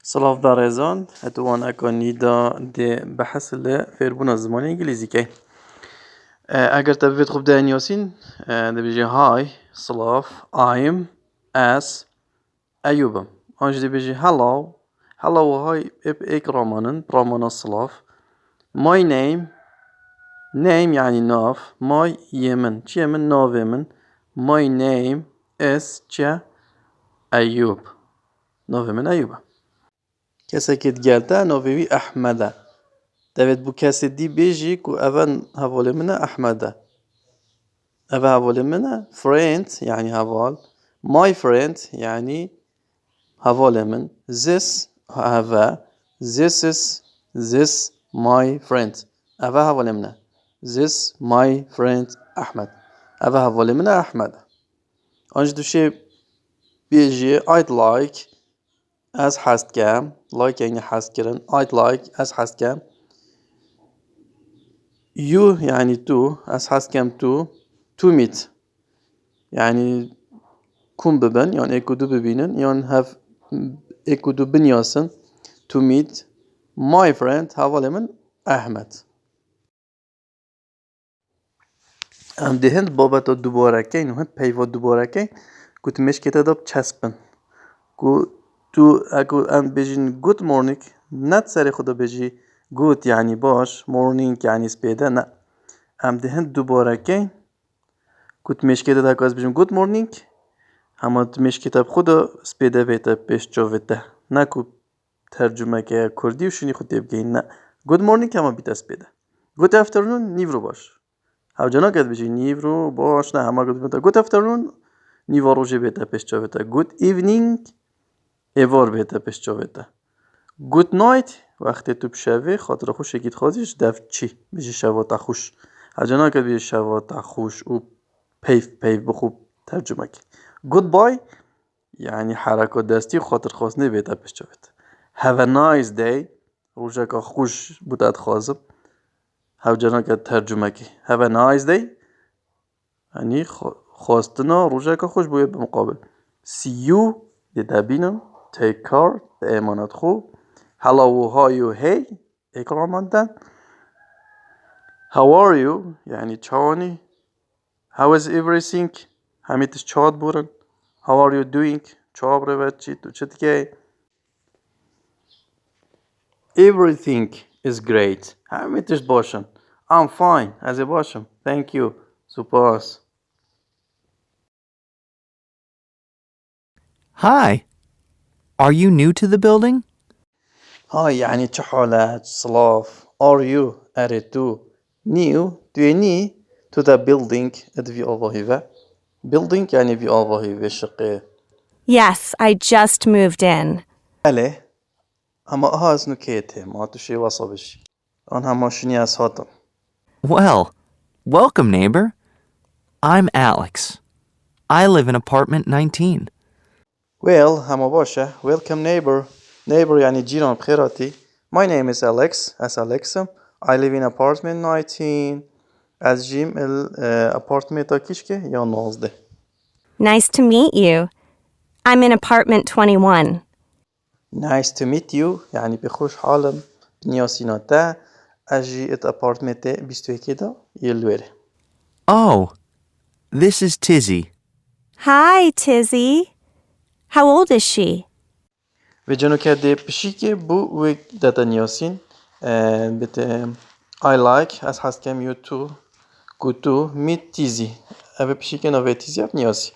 سلاف برزان اتوان اکانی دا ده بحث لفربون الزمان انجليزي كي اگر تبيت خوب ده ياسين ده بيجي هاي سلاف I'm as ايوبم هاش ده بيجي hello هاي ايك رامانا سلاف my name يعني ناف my يمن چي يمن ناف يمن my name is چه ايوب ناف يمن ايوب کسی که گلته ناوی احمده دوید بو کسی دی بیجی که اول حواله منه احمده اول حواله منه friend یعنی حوال my friend یعنی حواله من this هوا this my friend اول حواله منه this my friend احمد اول حواله منه احمده آنج دوشه بیجی I'd like از حست کم like یعنی حست کردن I'd like از حست کم you یعنی تو از حست کم to meet یعنی کن ببین یعنی اکودو ببینن یعنی اکودو بنیاسن to meet my friend حواله من احمد ام دهند بابت دوباره کن و هند پیواد دوباره کن کت مشکت داب چسبن تو اگه ام بجین good morning نت سری خدا بجی good یعنی باش morning یعنی سپیده نه ام دهند دوباره کن کت مشکت داد که از بجیم good morning اما مشکت خدا سپیده بیته پیش جاویده نه که ترجمه که کردی و شونی خود بگین نه good morning اما بیته سپیده good afternoon نیورو باش او جنا کد بجی نیورو باش نه اما good afternoon نیورو جی بیته پیش جاویده good evening ایوار بهته پیش جاویده good night وقتی تو بشوی خاطر خوش یکیت خوازیش دف چی بیشی شوات خوش اجانا که بیشی شوات خوش و پیف بخوب ترجمه کی good bye یعنی حرکات دستی خاطر خواست نبیده پیش جاویده have a nice day روژه که خوش بودت خوازم هاو جانا که ترجمه کی have a nice day یعنی خواستنا روژه که خوش بوید بمقابل see you دیده بینم take care امانت خوب hello how you hey اکراماندن how are you یعنی چانی how is everything همیتش چاد بورن how are you doing چاب رو بچی تو چه دیگه everything is great همیتش باشن I'm fine از باشم thank you سپاس Hi, are you new to the building? هاي يعني چه حالت سلاف are you are تو new دوینی to the building ادوی آواهیوه building يعني في آواهیوه شقه Yes, I just moved in. بله اما ها از نکیته ما توشی وصابشی آن هم ماشینی از هاتم Well, welcome, neighbor. I'm Alex. I live in apartment 19. well همه باشه welcome neighbor يعني جيران بخيراتي my name is Alex as Alexم I live in apartment 19 از جيم الابارتمنتا كيشكي يا 19 Nice to meet you. I'm in apartment 21. nice to meet you يعني بخوش حالم بنياسيناتا اجي ات ابارتمنت 21 دا يلويره Oh, this is Tizzy. Hi, Tizzy. How old is she? و جنو كده بشيكي بو و داتا نياسين بت I like as has came you to go to meet Tizzy أبي بشيكي نوفي تيزي أب نياسي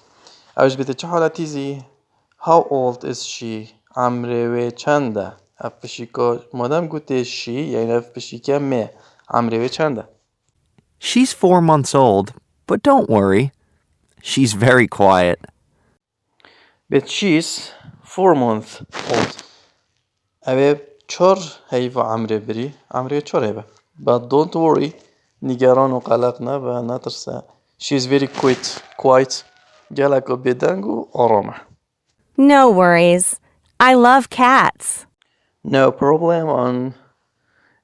أوش بت چه حالة تيزي how old is she عمره و چنده أب بشيكا مادام قوتي she يعني أب بشيكي مي عمره و چنده She's 4 months old, but don't worry. She's very quiet. but she's 4 months old أبي چور هيفا عمره بري عمره چور هيفا but don't worry نگران و قلق نه و نترسه she's very quiet گلک و بدنگ و آرامه No worries. I love cats. no problem on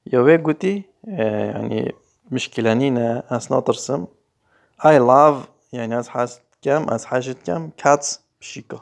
یاوه گوتی يعني مشكلة نينا أس نترسم I love يعني از حاجت كم cats بشيكا